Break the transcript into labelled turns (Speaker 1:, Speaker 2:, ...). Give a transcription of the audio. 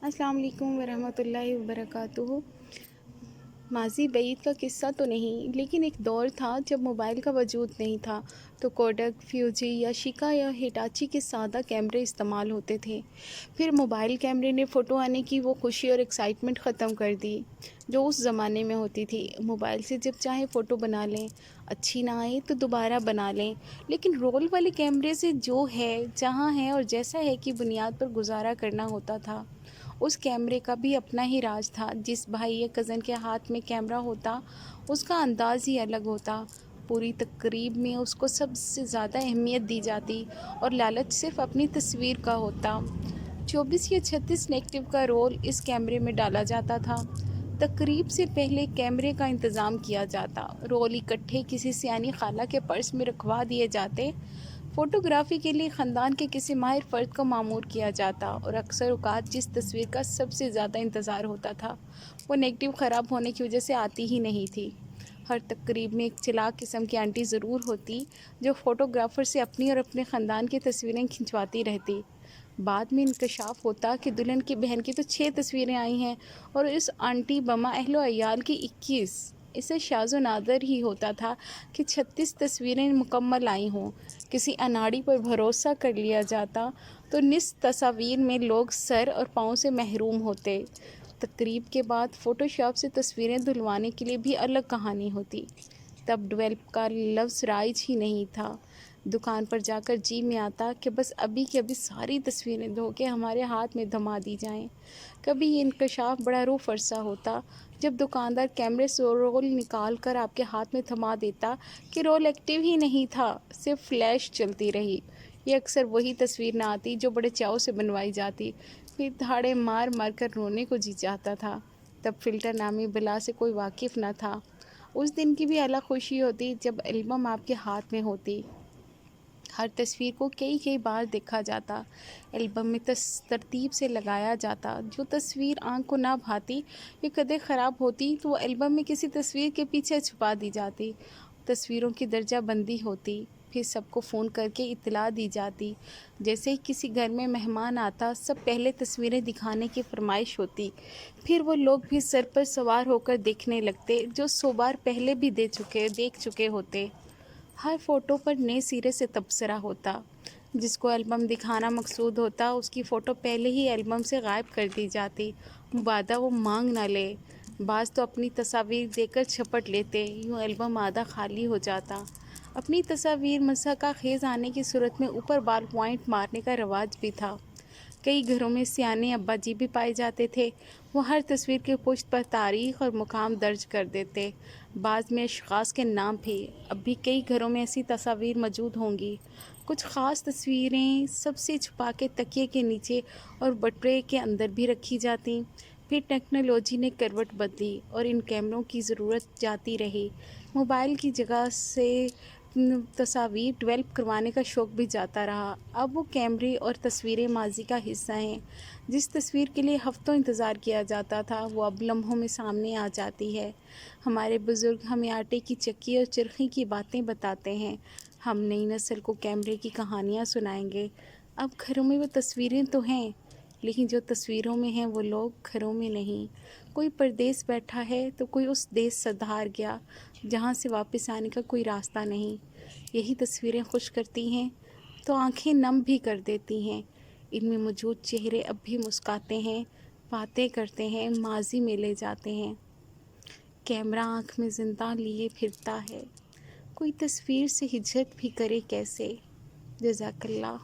Speaker 1: अस्सलाम वालेकुम वरहमतुल्लाहि वबरकातुहू। माज़ी بعید का किस्सा तो नहीं, लेकिन एक दौर था जब मोबाइल का वजूद नहीं था तो कोडक, फ्यूजी या शिका या हिटाची के सादा कैमरे इस्तेमाल होते थे। फिर मोबाइल कैमरे ने फ़ोटो आने की वो खुशी और एक्साइटमेंट ख़त्म कर दी जो उस ज़माने में होती थी। मोबाइल से जब चाहे फ़ोटो बना लें, अच्छी ना आए तो दोबारा बना लें। लेकिन रोल वाले कैमरे से जो है, जहाँ है और जैसा है की बुनियाद पर गुजारा करना होता था। उस कैमरे का भी अपना ही राज था। जिस भाई या कज़न के हाथ में कैमरा होता, उसका अंदाज़ ही अलग होता। पूरी तकरीब में उसको सबसे ज़्यादा अहमियत दी जाती और लालच सिर्फ़ अपनी तस्वीर का होता। 24 या 36 नेगेटिव का रोल इस कैमरे में डाला जाता था। तकरीब से पहले कैमरे का इंतज़ाम किया जाता। रोल इकट्ठे किसी सियानी खाला के पर्स में रखवा दिए जाते। फ़ोटोग्राफ़ी के लिए ख़ानदान के किसी माहिर फ़र्द को मामूर किया जाता और अक्सर औक़ात जिस तस्वीर का सबसे ज़्यादा इंतज़ार होता था वो नेगेटिव ख़राब होने की वजह से आती ही नहीं थी। हर तकरीब में एक चालाक किस्म की आंटी ज़रूर होती जो फ़ोटोग्राफ़र से अपनी और अपने ख़ानदान की तस्वीरें खिंचवाती रहती। बाद में इंकशाफ होता कि दुल्हन की बहन की तो 6 तस्वीरें आई हैं और इस आंटी बमा अहलो अयाल की 21। इससे शाज़ो नादर ही होता था कि 36 तस्वीरें मुकम्मल आई हों। किसी अनाड़ी पर भरोसा कर लिया जाता तो निस तस्वीर में लोग सर और पाँव से महरूम होते। तकरीब के बाद फ़ोटोशॉप से तस्वीरें धुलवाने के लिए भी अलग कहानी होती। तब डेवलप का लफ्ज़ राइज ही नहीं था। दुकान पर जाकर जी में आता कि बस अभी की अभी सारी तस्वीरें धो के हमारे हाथ में थमा दी जाएं। कभी ये इंकशाफ बड़ा रूह फरसा होता जब दुकानदार कैमरे से रोल निकाल कर आपके हाथ में थमा देता कि रोल एक्टिव ही नहीं था, सिर्फ फ्लैश चलती रही। ये अक्सर वही तस्वीर ना आती जो बड़े चाव से बनवाई जाती, फिर धाड़े मार मार कर रोने को जी जाता था। तब फ़िल्टर नामी बला से कोई वाकिफ़ न था। उस दिन की भी अलग खुशी होती जब एल्बम आपके हाथ में होती। हर तस्वीर को कई कई बार देखा जाता, एल्बम में तरतीब से लगाया जाता। जो तस्वीर आँख को ना भाती या कदे ख़राब होती तो वो एल्बम में किसी तस्वीर के पीछे छुपा दी जाती। तस्वीरों की दर्जा बंदी होती, फिर सबको फ़ोन करके इत्तला दी जाती। जैसे ही किसी घर में मेहमान आता, सब पहले तस्वीरें दिखाने की फरमाइश होती। फिर वो लोग भी सर पर सवार होकर देखने लगते जो 100 बार पहले भी देख चुके होते। हर फ़ोटो पर नए सिरे से तबसरा होता। जिसको एल्बम दिखाना मकसूद होता उसकी फ़ोटो पहले ही एल्बम से गायब कर दी जाती, मुबादा वो मांग ना ले। बाज़ तो अपनी तस्वीर देकर झपट लेते, यूँ एल्बम आधा खाली हो जाता। अपनी तस्वीर मज़ा का खेज़ आने की सूरत में ऊपर बाल पॉइंट मारने का रवाज भी था। कई घरों में सियाने अब्बा जी भी पाए जाते थे। वो हर तस्वीर के पुश्त पर तारीख़ और मुकाम दर्ज कर देते, बाज़ में अशख़ास के नाम भी। अब भी कई घरों में ऐसी तस्वीर मौजूद होंगी। कुछ ख़ास तस्वीरें सबसे छुपा के तकिए के नीचे और बटुए के अंदर भी रखी जाती। फिर टेक्नोलॉजी ने करवट बदली और इन कैमरों की ज़रूरत जाती रही। मोबाइल की जगह से तस्वीर डेवलप करवाने का शौक़ भी जाता रहा। अब वो कैमरे और तस्वीरें माजी का हिस्सा हैं। जिस तस्वीर के लिए हफ़्तों इंतज़ार किया जाता था वो अब लम्हों में सामने आ जाती है। हमारे बुज़ुर्ग हमें आटे की चक्की और चरखी की बातें बताते हैं, हम नई नस्ल को कैमरे की कहानियाँ सुनाएंगे। अब घरों में वो तस्वीरें तो हैं, लेकिन जो तस्वीरों में हैं वो लोग घरों में नहीं। कोई परदेस बैठा है तो कोई उस देश सधार गया जहाँ से वापस आने का कोई रास्ता नहीं। यही तस्वीरें खुश करती हैं तो आंखें नम भी कर देती हैं। इनमें मौजूद चेहरे अब भी मुस्कुराते हैं, बातें करते हैं, माजी में ले जाते हैं। कैमरा आँख में ज़िंदा लिए फिरता है, कोई तस्वीर से हिजरत भी करे कैसे। जज़ाकल्लाह।